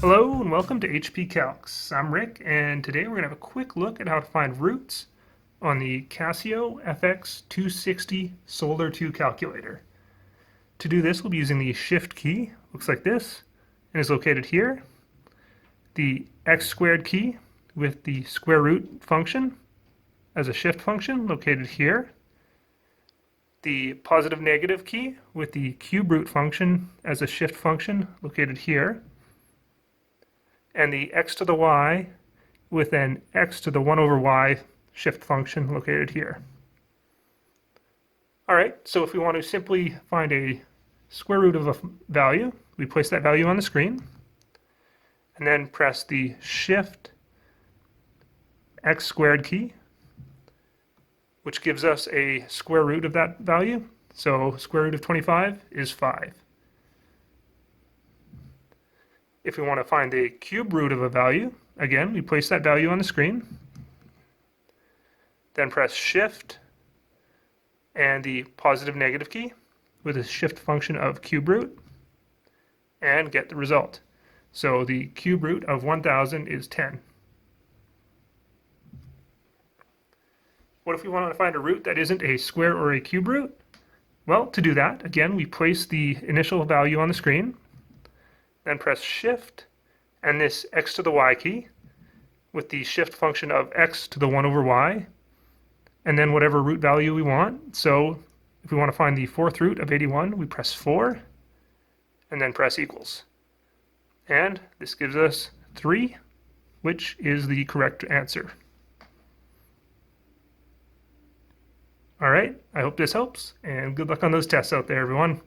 Hello and welcome to HP Calcs. I'm Rick, and today we're going to have a quick look at how to find roots on the Casio fx-260 Solar 2 calculator. To do this, we'll be using the Shift key, looks like this, and is located here. The x squared key with the square root function as a shift function located here. The positive negative key with the cube root function as a shift function located here. And the x to the y with an x to the 1 over y shift function located here. Alright, so if we want to simply find a square root of a value, we place that value on the screen, and then press the Shift x squared key, which gives us a square root of that value. So square root of 25 is 5. If we want to find the cube root of a value, again, we place that value on the screen, then press Shift and the positive negative key with a shift function of cube root, and get the result. So the cube root of 1000 is 10. What if we want to find a root that isn't a square or a cube root? Well, to do that, again, we place the initial value on the screen, then press Shift and this x to the y key with the shift function of x to the 1 over y, and then whatever root value we want. So if we want to find the fourth root of 81, we press 4 and then press equals. And this gives us 3, which is the correct answer. Alright, I hope this helps, and good luck on those tests out there, everyone.